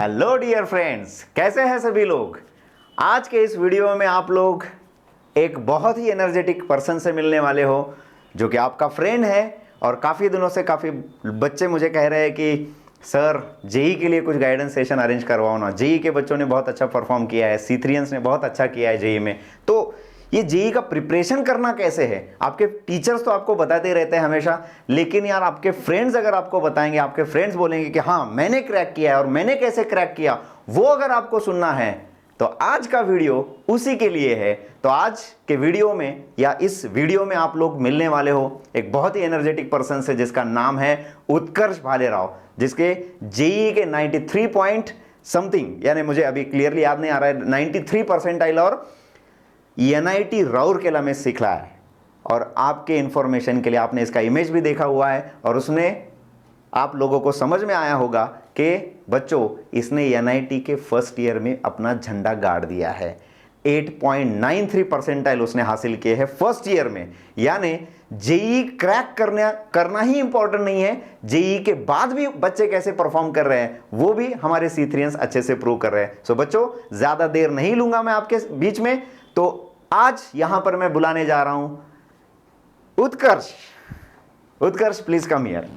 Hello Deere friends, कैसे हैं सभी लोग। आज के इस वीडियो में आप लोग एक बहुत ही एनर्जेटिक पर्सन से मिलने वाले हो जो कि आपका फ्रेंड है। और काफ़ी दिनों से काफ़ी बच्चे मुझे कह रहे हैं कि सर जेई के लिए कुछ गाइडेंस सेशन अरेंज करवाओ ना। जेई के बच्चों ने बहुत अच्छा परफॉर्म किया है, C3ans ने बहुत अच्छा किया है जेई में। तो ये जेई का प्रिपरेशन करना कैसे है, आपके टीचर्स तो आपको बताते रहते हैं हमेशा, लेकिन यार आपके फ्रेंड्स अगर आपको बताएंगे, आपके फ्रेंड्स बोलेंगे कि हाँ मैंने क्रैक किया है और मैंने कैसे क्रैक किया, वो अगर आपको सुनना है तो आज का वीडियो उसी के लिए है। तो आज के वीडियो में या इस वीडियो में आप लोग मिलने वाले हो एक बहुत ही एनर्जेटिक पर्सन से जिसका नाम है उत्कर्ष भालेराव, जिसके जेई के 93 पॉइंट समथिंग, यानी मुझे अभी क्लियरली याद नहीं आ रहा है, 93 परसेंटाइल और NIT राउरकेला में सीखा है। और आपके इंफॉर्मेशन के लिए आपने इसका इमेज भी देखा हुआ है और उसने आप लोगों को समझ में आया होगा कि बच्चों इसने NIT के फर्स्ट ईयर में अपना झंडा गाड़ दिया है। 8.93 परसेंटाइल उसने हासिल किए हैं फर्स्ट ईयर में। यानी जेई क्रैक करना ही इंपॉर्टेंट नहीं है, जेई के बाद भी बच्चे कैसे परफॉर्म कर रहे हैं वो भी हमारे C3ans अच्छे से प्रूव कर रहे हैं। सो बच्चों ज्यादा देर नहीं लूंगा मैं आपके बीच में, तो आज यहां पर मैं बुलाने जा रहा हूं उत्कर्ष। उत्कर्ष प्लीज कम हियर।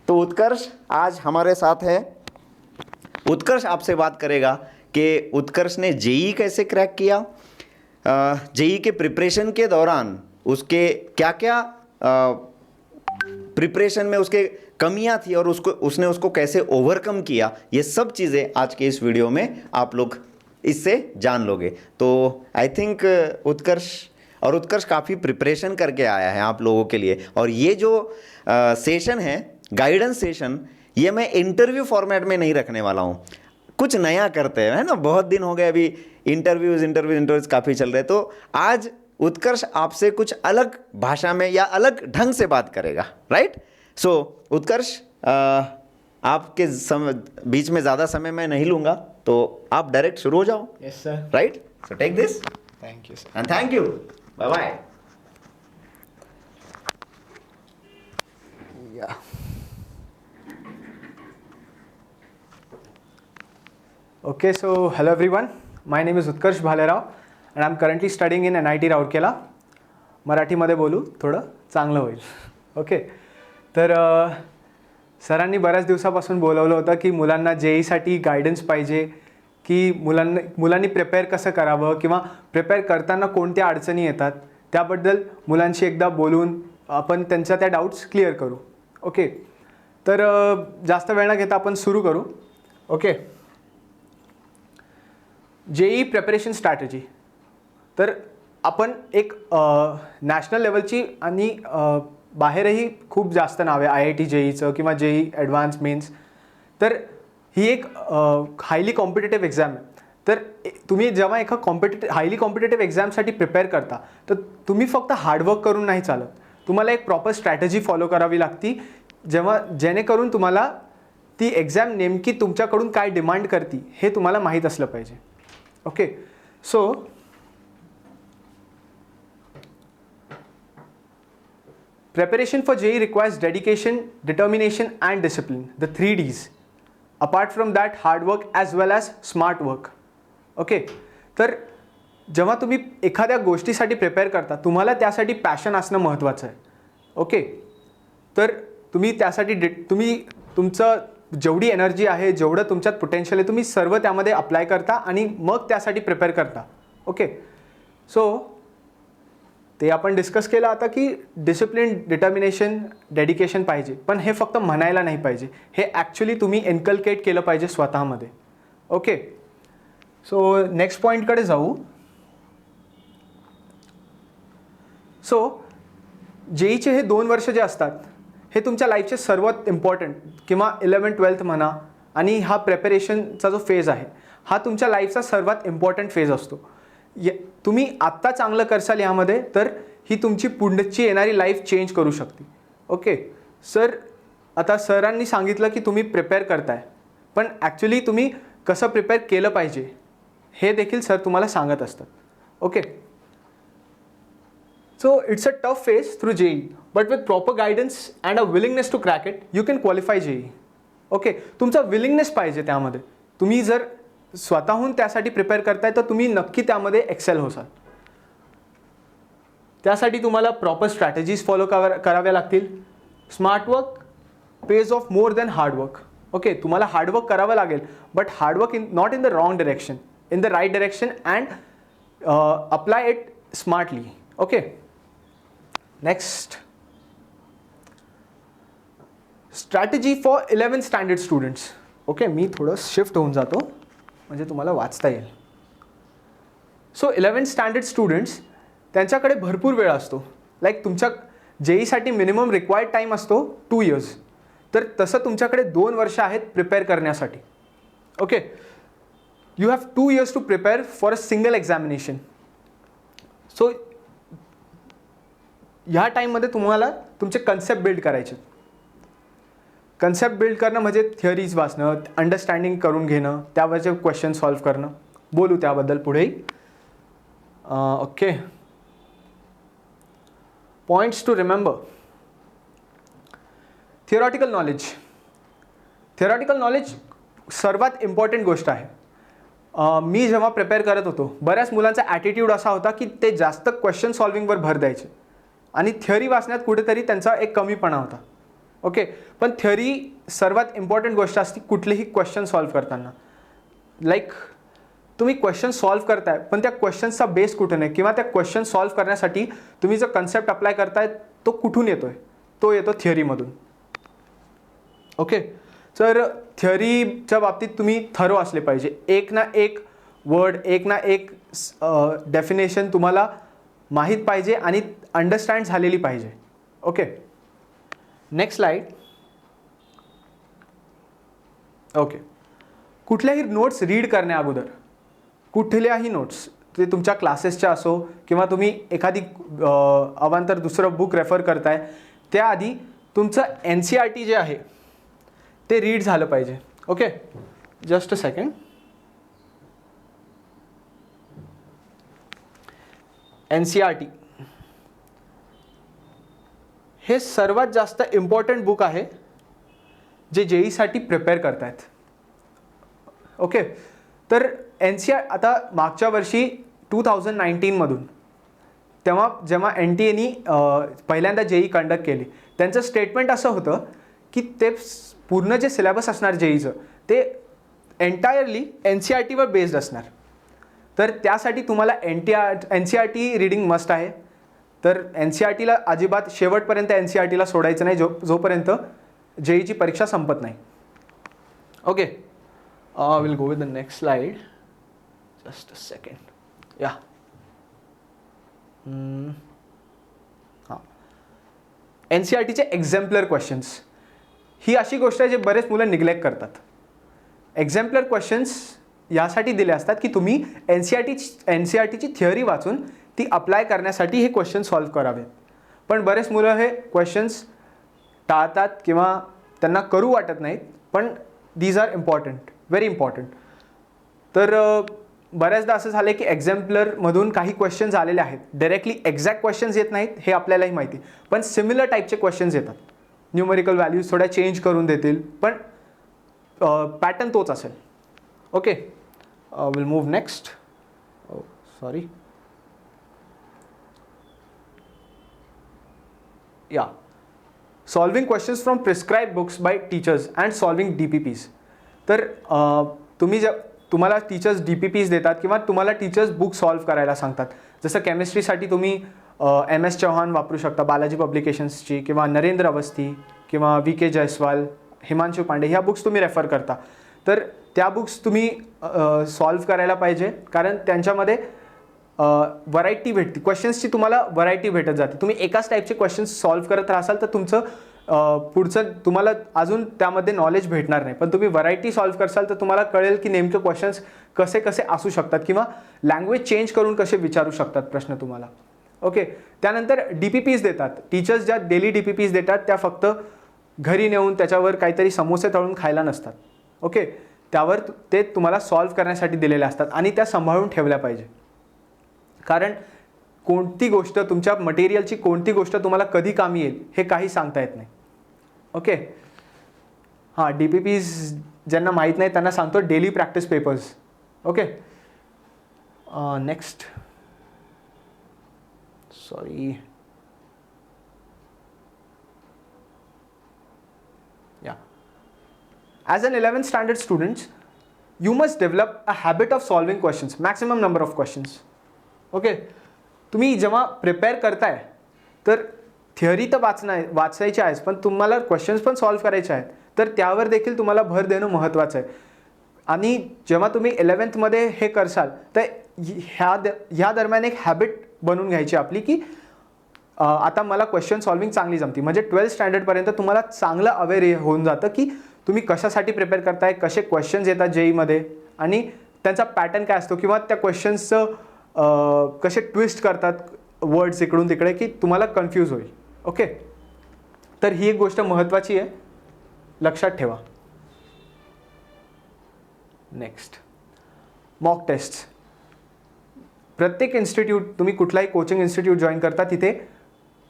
तो उत्कर्ष आज हमारे साथ है। उत्कर्ष आपसे बात करेगा कि उत्कर्ष ने जेई कैसे क्रैक किया, जेई के प्रिपरेशन के दौरान उसके क्या क्या प्रिपरेशन में उसके कमियां थी और उसने उसको कैसे ओवरकम किया, ये सब चीज़ें आज के इस वीडियो में आप लोग इससे जान लोगे। तो आई थिंक उत्कर्ष काफ़ी प्रिपरेशन करके आया है आप लोगों के लिए। और ये जो सेशन है गाइडेंस सेशन, ये मैं इंटरव्यू फॉर्मेट में नहीं रखने वाला हूँ, कुछ नया करते हैं, है ना। बहुत दिन हो गए अभी इंटरव्यूज काफ़ी चल रहे, तो आज उत्कर्ष आपसे कुछ अलग भाषा में या अलग ढंग से बात करेगा, राइट। सो उत्कर्ष आपके बीच में ज़्यादा समय मैं नहीं लूँगा, तो आप डायरेक्ट शुरू हो जाओ। Yes sir. Right, so take this. Thank you sir. And thank you, bye bye. Yeah. Okay, so hello everyone. My name is Utkarsh Bhalerao and I'm currently studying in NIT Rourkela. मराठीमध्ये बोलू थोडं चांगलं होईल. Okay, तर सरांनी बऱ्याच दिवसापासून बोलवलं होतं की मुलांना जेईसाठी गायडन्स पाहिजे, की मुलांनी प्रिपेअर कसं करावं किंवा प्रिपेअर करताना कोणत्या अडचणी येतात त्याबद्दल मुलांशी एकदा बोलून आपण त्यांच्या त्या डाऊट्स क्लिअर करू. ओके, तर जास्त वेळ न घेता आपण सुरू करू. Okay, JEE preparation strategy. तर आपण एक नॅशनल लेवलची आणि बाहेरही खूप जास्त नावे IIT जेईचं किंवा जेई ॲडव्हान्स मेन्स, तर ही एक हायली कॉम्पिटेटिव्ह एक्झाम आहे. तर तुम्ही जेव्हा एका हायली कॉम्पिटेटिव्ह एक्झामसाठी प्रिपेअर करता तर तुम्ही फक्त हार्डवर्क करून नाही चालत, तुम्हाला एक प्रॉपर स्ट्रॅटेजी फॉलो करावी लागती, जेणेकरून तुम्हाला ती एक्झाम नेमकी तुमच्याकडून काय डिमांड करते हे तुम्हाला माहीत असलं पाहिजे. Okay, so preparation for JEE requires dedication, determination and discipline, the 3 Ds. Apart from that, hard work as well as smart work. Okay, तर जेव्हा तुम्ही एखाद्या गोष्टीसाठी प्रिपेअर करता तुम्हाला त्यासाठी पॅशन असणं महत्त्वाचं आहे. ओके, तर तुम्ही त्यासाठी तुमचं जेवढी एनर्जी आहे, जेवढं तुमच्यात पोटेन्शियल आहे, तुम्ही सर्व त्यामध्ये अप्लाय करता आणि मग त्यासाठी प्रिपेअर करता. ओके, सो ते आपण डिस्कस केलं आता की डिसिप्लिन, डिटर्मिनेशन, डेडिकेशन पाहिजे, पण हे फक्त म्हणायला नाही पाहिजे, हे ॲक्च्युली तुम्ही इन्कल्केट केलं पाहिजे स्वतःमध्ये. ओके, सो नेक्स्ट पॉईंटकडे जाऊ. सो जेईचे हे 2 वर्ष जे असतात हे तुमच्या लाईफचे सर्वात इम्पॉर्टंट किंवा 11th-12th म्हणा, आणि हा प्रिपरेशनचा जो फेज आहे हा तुमच्या लाईफचा सर्वात इम्पॉर्टंट फेज असतो. तुम्ही आत्ता चांगलं करसाल यामध्ये तर ही तुमची पुढची येणारी लाईफ चेंज करू शकते. ओके सर, आता सरांनी सांगितलं की तुम्ही प्रिपेअर करताय, पण ॲक्च्युली तुम्ही कसं प्रिपेअर केलं पाहिजे हे देखील सर तुम्हाला सांगत असतात. Okay, so it's a tough phase through JEE, but with proper guidance and a willingness to crack it you can qualify JEE. Okay, तुमचा विलिंगनेस पाहिजे त्यामध्ये. तुम्ही जर स्वतःहून त्यासाठी प्रिपेअर करताय तर तुम्ही नक्की त्यामध्ये एक्सेल होसाल. त्यासाठी तुम्हाला प्रॉपर स्ट्रॅटेजीज फॉलो कराव्या लागतील. Smart work pays off more than hard work. Okay, तुम्हाला हार्डवर्क करावं लागेल, but hard work not in the wrong direction, in the right direction and apply it smartly. Okay, next strategy for 11th standard students. Okay, मी थोडं shift होऊन जातो म्हणजे तुम्हाला वाचता येईल. सो 11th स्टँडर्ड स्टुडंट्स, त्यांच्याकडे भरपूर वेळ असतो. लाईक तुमच्या जेईसाठी मिनिमम रिक्वायर्ड टाईम असतो 2 years. तर तसं तुमच्याकडे 2 वर्ष आहेत प्रिपेअर करण्यासाठी. Okay, you have 2 years to prepare for a single examination. So ह्या टाईममध्ये तुम्हाला तुमचे कन्सेप्ट बिल्ड करायचे. कन्सेप्ट बिल्ड करणं म्हणजे थिअरीज वाचणं, अंडरस्टँडिंग करून घेणं, त्यावरचे क्वेश्चन सॉल्व्ह करणं. बोलू त्याबद्दल पुढेही. Okay, points to remember. Theoretical knowledge. Theoretical knowledge सर्वात इम्पॉर्टंट गोष्ट आहे. मी जेव्हा प्रिपेअर करत होतो, बऱ्याच मुलांचा ॲटिट्यूड असा होता की ते जास्त क्वेश्चन सॉल्विंगवर भर द्यायचे आणि थिअरी वाचण्यात कुठेतरी त्यांचा एक कमीपणा होता. ओके, पण थिअरी सर्वात इम्पॉर्टंट गोष्ट असते कुठलेही क्वेश्चन सॉल्व्ह करताना. लाईक तुम्ही क्वेश्चन सॉल्व्ह करताय, पण त्या क्वेश्चनचा बेस कुठून आहे किंवा त्या क्वेश्चन सॉल्व्ह करण्यासाठी तुम्ही जो कन्सेप्ट अप्लाय करताय तो कुठून येतोय? तो येतो थिअरीमधून. ओके, तर थिअरीच्या बाबतीत तुम्ही थरो असले पाहिजे. एक ना एक वर्ड, एक ना एक डेफिनेशन तुम्हाला माहीत पाहिजे आणि अंडरस्टँड झालेली पाहिजे. Okay, next slide. ओके, कुठल्याही नोट्स रीड करण्या अगोदर, कुठल्याही नोट्स ते तुमच्या क्लासेसच्या असो किंवा तुम्ही एखादी अवांतर दुसरं बुक रेफर करताय, त्याआधी तुमचं NCERT जे आहे ते रीड झालं पाहिजे. Okay, just a second. NCERT हे सर्वात जास्त इम्पॉर्टंट बुक आहे जे जेईसाठी प्रिपेअर करतायत. ओके, तर आता मागच्या वर्षी 2019मधून जेव्हा NTAनी पहिल्यांदा जेई कंडक्ट केली, त्यांचं स्टेटमेंट असं होतं की ते पूर्ण जे सिलेबस असणार जेईचं ते एंटायरली NCERTवर बेस्ड असणार. तर त्यासाठी तुम्हाला NCERT रीडिंग मस्ट आहे. तर NCERTला अजिबात शेवटपर्यंत NCERTला सोडायचं नाही जोपर्यंत जेईची परीक्षा संपत नाही. Okay, will go with the next slide. Just a second. या हां, NCERTचे एक्झॅम्पलर क्वेश्चन्स ही अशी गोष्ट आहे जे बरेच मुलं निग्लेक्ट करतात. एक्झॅम्पलर क्वेश्चन्स यासाठी दिले असतात की तुम्ही NCERTची थिअरी वाचून ती अप्लाय करण्यासाठी हे क्वेश्चन सॉल्व्ह करावेत. पण बरेच मुलं हे क्वेश्चन्स टाळतात किंवा त्यांना करू वाटत नाहीत. पण these are important, very important. तर बऱ्याचदा असं झालं की एक्झॅम्पलरमधून काही क्वेश्चन्स आलेले आहेत, डायरेक्टली एक्झॅक्ट क्वेश्चन्स येत नाहीत हे आपल्यालाही माहिती, पण सिमिलर टाईपचे क्वेश्चन्स येतात. न्यूमेरिकल व्हॅल्यूज थोड्या चेंज करून देतील, पण पॅटर्न तोच असेल. Okay, will move next. Sorry, yeah solving questions from prescribe books by teachers and solving DPPs. तर तुम्हाला टीचर्स DPPs देतात किंवा तुम्हाला टीचर्स बुक सॉल्व्ह करायला सांगतात. जसं केमिस्ट्रीसाठी तुम्ही MS चौहान वापरू शकता, बालाजी पब्लिकेशन्सची, किंवा नरेंद्र अवस्थी किंवा VK जयस्वाल, हिमांशू पांडे, ह्या बुक्स तुम्ही रेफर करता. तर त्या बुक्स तुम्ही सॉल्व्ह करायला पाहिजे, कारण त्यांच्यामध्ये व्हरायटी भेटते क्वेश्चन्सची, तुम्हाला व्हरायटी भेटत जाते. तुम्ही एकाच टाईपचे क्वेश्चन्स सॉल्व्ह करत राहाल तर तुमचं पुढचं तुम्हाला अजून त्यामध्ये नॉलेज भेटणार नाही. पण तुम्ही व्हरायटी सॉल्व्ह करसाल तर तुम्हाला कळेल की नेमके क्वेश्चन्स कसे कसे असू शकतात किंवा लँग्वेज चेंज करून कसे विचारू शकतात प्रश्न तुम्हाला. ओके, त्यानंतर DPPs देतात टीचर्स. ज्या डेली DPPs देतात त्या फक्त घरी नेऊन त्याच्यावर काहीतरी समोसे तळून खायला नसतात. ओके, त्यावर ते तुम्हाला सॉल्व्ह करण्यासाठी दिलेले असतात आणि त्या सांभाळून ठेवल्या पाहिजे. कारण कोणती गोष्ट, तुमच्या मटेरियलची कोणती गोष्ट तुम्हाला कधी कामी येईल हे काही सांगता येत नाही. ओके, हां, DPPs ज्यांना माहीत नाही त्यांना सांगतो, daily practice papers. Okay, next, sorry, yeah, as an 11th standard students you must develop a habit of solving questions, maximum number of questions. Okay, तुम्ही जेव्हा प्रिपेअर करताय तर थिअरी तर वाचायची आहेच, पण तुम्हाला क्वेश्चन्स पण सॉल्व्ह करायचे आहेत, तर त्यावर देखील तुम्हाला भर देणं महत्त्वाचं आहे. आणि जेव्हा तुम्ही 11thमध्ये हे करसाल तर ह्या दरम्यान एक हॅबिट बनवून घ्यायची आपली, की आता मला क्वेश्चन सॉल्विंग चांगली जमती. म्हणजे 12th स्टँडर्डपर्यंत तुम्हाला चांगलं अवेअर होऊन जातं की तुम्ही कशासाठी प्रिपेअर करताय, कसे क्वेश्चन्स येतात जेईमध्ये आणि त्यांचा पॅटर्न काय असतो, किंवा त्या क्वेश्चन्सचं कसे ट्विस्ट करतात वर्ड्स इकडून तिकडे, की तुम्हाला कन्फ्यूज होईल. ओके, तर ही एक गोष्ट महत्त्वाची आहे, लक्षात ठेवा. Next, mock test. प्रत्येक इन्स्टिट्यूट, तुम्ही कुठलाही कोचिंग इन्स्टिट्यूट जॉईन करता तिथे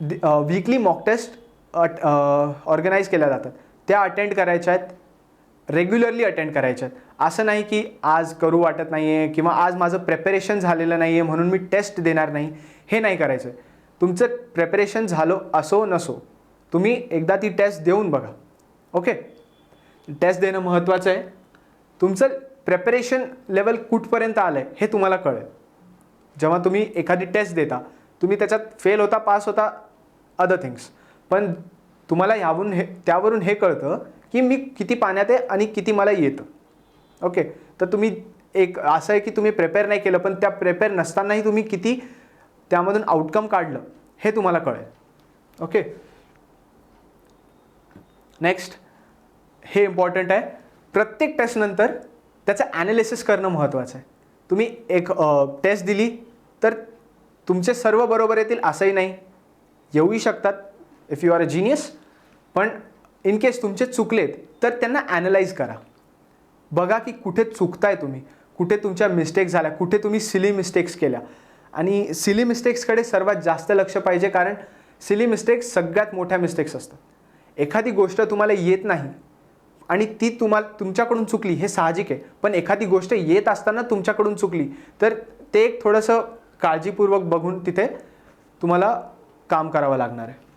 वीकली मॉक टेस्ट ऑर्गनाईज केल्या जातात. त्या अटेंड करायच्या आहेत, रेग्युलरली अटेंड करायच्या आहेत. असं नाही की आज करू वाटत नाही आहे किंवा आज माझं प्रेपरेशन झालेलं नाही आहे म्हणून मी टेस्ट देणार नाही, हे नाही करायचं आहे. तुमचं प्रेपरेशन झालं असो नसो, तुम्ही एकदा ती टेस्ट देऊन बघा. ओके, टेस्ट देणं महत्त्वाचं आहे. तुमचं प्रेपरेशन लेवल कुठपर्यंत आलं आहे हे तुम्हाला कळेल. जेव्हा तुम्ही एखादी टेस्ट देता, तुम्ही त्याच्यात फेल होता, पास होता, अदर थिंग्स, पण तुम्हाला त्यावरून हे कळतं की मी किती पाण्यात आहे आणि किती मला येतं. ओके, तर तुम्ही एक असं आहे की तुम्ही प्रिपेअर नाही केलं, पण त्या प्रिपेअर नसतानाही तुम्ही किती त्यामधून आउटकम काढलं हे तुम्हाला कळेल. ओके, नेक्स्ट, हे इम्पॉर्टंट आहे. प्रत्येक टेस्टनंतर त्याचं ॲनालिसिस करणं महत्त्वाचं आहे. तुम्ही एक टेस्ट दिली तर तुमचे सर्व बरोबर येतील असंही नाही, येऊही शकतात if you are a genius, पण इन केस तुमचे चुकलेत तर त्यांना ॲनालाइज करा. बघा की कुठे चुकताय तुम्ही, कुठे तुमच्या मिस्टेक्स झाल्या, कुठे तुम्ही सिली मिस्टेक्स केल्या. आणि सिली मिस्टेक्सकडे सर्वात जास्त लक्ष पाहिजे, कारण सिली मिस्टेक्स सगळ्यात मोठ्या मिस्टेक्स असतात. एखादी गोष्ट तुम्हाला येत नाही आणि ती तुमच्याकडून चुकली हे साहजिक आहे, पण एखादी गोष्ट येत असताना तुमच्याकडून चुकली तर ते एक थोडंसं काळजीपूर्वक बघून तिथे तुम्हाला काम करावं लागणार आहे.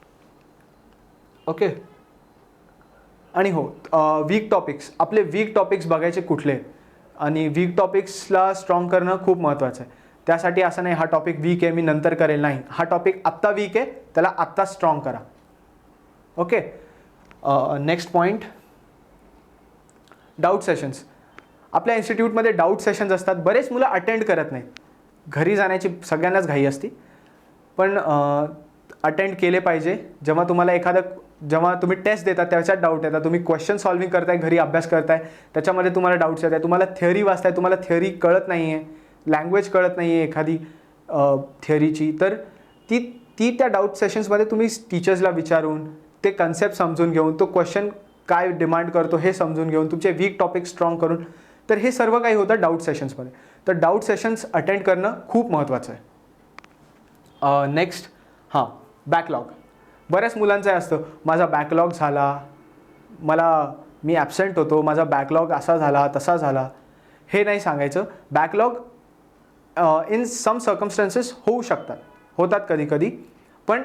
ओके, आणि हो, वीक टॉपिक्स, आपले वीक टॉपिक्स बघायचे कुठले, आणि वीक टॉपिक्सला स्ट्रॉंग करणं खूप महत्त्वाचं आहे. त्यासाठी असं नाही हा टॉपिक वीक आहे मी नंतर करेल, नाही, हा टॉपिक आत्ता वीक आहे त्याला आत्ता स्ट्रॉंग करा. Okay, next point, doubt sessions. आपल्या इन्स्टिट्यूटमध्ये डाऊट सेशन्स असतात. बरेच मुलं अटेंड करत नाहीत, घरी जाण्याची सगळ्यांनाच घाई असती, पण अटेंड केले पाहिजे. जेव्हा तुम्ही टेस्ट देता त्याच्यात डाऊट येतात, तुम्ही क्वेश्चन सॉल्विंग करताय, घरी अभ्यास करताय, त्याच्यामध्ये तुम्हाला डाऊट्स येत आहे, तुम्हाला थिअरी वाचताय, तुम्हाला थिअरी कळत नाही आहे, लँग्वेज कळत नाही आहे एखादी थिअरीची, तर ती त्या डाऊट सेशन्समध्ये तुम्ही टीचर्सला विचारून ते कन्सेप्ट समजून घेऊन, तो क्वेश्चन काय डिमांड करतो हे समजून घेऊन, तुमचे वीक टॉपिक स्ट्रॉंग करून, तर हे सर्व काही होतं डाऊट सेशन्समध्ये. तर डाऊट सेशन्स अटेंड करणं खूप महत्त्वाचं आहे. नेक्स्ट, हां, बॅकलॉग. बऱ्याच मुलांचं असतं, माझा बॅकलॉग झाला, मी ॲबसेंट होतो, माझा बॅकलॉग असा झाला तसा झाला. हे नाही सांगायचं. बॅकलॉग इन सम सर्कमस्टन्सेस होतात कधी कधी, पण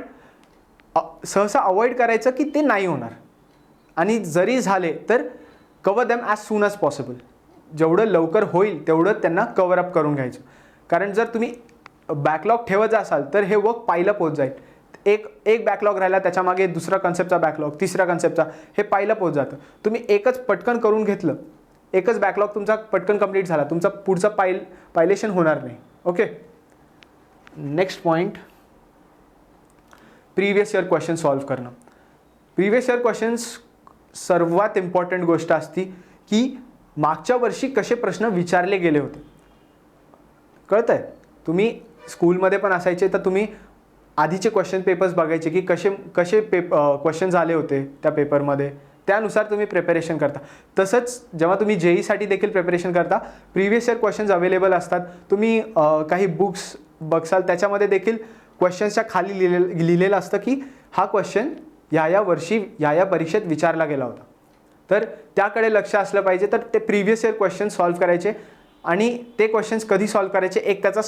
सहसा अवॉइड करायचं की ते नाही होणार. आणि जरी झाले तर cover them as soon as possible. जेवढं लवकर होईल तेवढं त्यांना कवर अप करून घ्यायचं. कारण जर तुम्ही बॅकलॉग ठेवत असाल तर हे वर्क पाईलअप होत जाईल. एक बॅकलॉग राहिला, त्याच्यामागे दुसरा कन्सेप्टचा बॅकलॉग, तिसरा कन्सेप्टचा, हे पाईलअप होत जातं. तुम्ही एकच पटकन करून घेतलं, एकच बॅकलॉग तुमचा पटकन कंप्लीट झाला, तुमचा पुढचा पायलेशन होणार नाही. Okay, next point, previous year question solve करणं. प्रिव्हियस इयर क्वेश्चन्स सर्वात इम्पॉर्टंट गोष्ट असती की मागच्या वर्षी कसे प्रश्न विचारले गेले होते. कळतं आहे, तुम्ही स्कूलमध्ये पण असायचे तर तुम्ही आधीचे क्वेश्चन पेपर्स बघायचे की कसे क्वेश्चन्स आले होते त्या पेपरमध्ये, त्यानुसार तुम्ही प्रिपरेशन करता. तसंच जेव्हा तुम्ही जेईसाठी देखील प्रिपरेशन करता, प्रिव्हियस इयर क्वेश्चन्स अवेलेबल असतात. तुम्ही काही बुक्स बघसाल त्याच्यामध्ये देखील क्वेश्चन्सच्या खाली लिहिलेलं असतं की हा क्वेश्चन या वर्षी या परीक्षेत विचारला गेला होता. तर त्याकडे लक्ष असलं पाहिजे. तर ते प्रिव्हियस इयर क्वेश्चन सॉल्व्ह करायचे आणि ते क्वेश्चन्स कधी सॉल्व्ह करायचे, एक त्याचा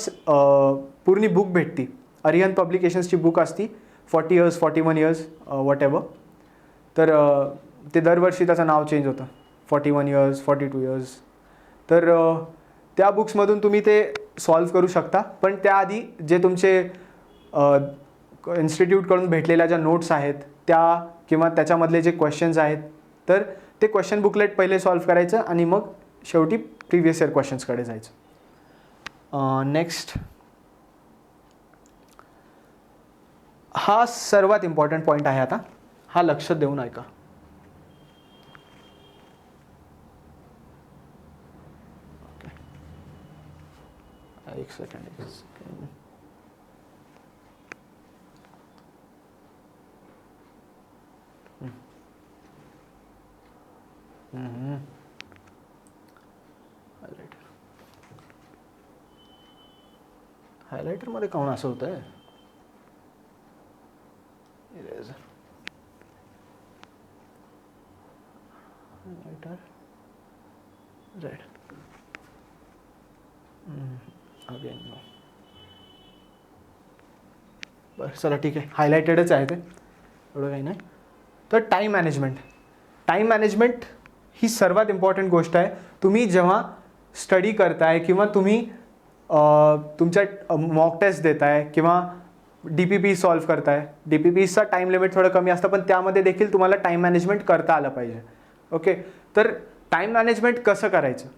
पूर्ण बुक भेटती, अरिहंत पब्लिकेशन्सची बुक असती, 40 इयर्स 41 इयर्स वॉट एव्हर. तर ते दरवर्षी त्याचं नाव चेंज होतं, 41 इयर्स 42 इयर्स. तर त्या बुक्समधून तुम्ही ते सॉल्व्ह करू शकता. पण त्याआधी जे तुमचे इन्स्टिट्यूटकडून भेटलेल्या ज्या नोट्स आहेत त्या किंवा त्याच्यामधले जे क्वेश्चन्स आहेत, तर ते क्वेश्चन बुकलेट पहिले सॉल्व्ह करायचं आणि मग शेवटी प्रिव्हियस इयर क्वेश्चन्सकडे जायचं. नेक्स्ट, हा सर्वात इम्पॉर्टंट पॉईंट आहे. आता हा लक्ष देऊन ऐका. एक सेकंड. हायलायटरमध्ये काऊन असं होतं आहे? Eraser, highlighter, red, again no. बरं चला ठीक आहे, हायलायटेडच आहे ते, एवढं काही नाही. तर टाईम मॅनेजमेंट ही सर्वात इम्पॉर्टंट गोष्ट आहे. तुम्ही जेव्हा स्टडी करताय किंवा तुम्ही तुमच्या मॉक टेस्ट देताय किंवा DPP सॉल्व्ह करताय, DPPचा टाईम लिमिट थोडं कमी असतं, पण त्यामध्ये देखील तुम्हाला टाईम मॅनेजमेंट करता आलं पाहिजे. ओके, तर टाईम मॅनेजमेंट कसं करायचं,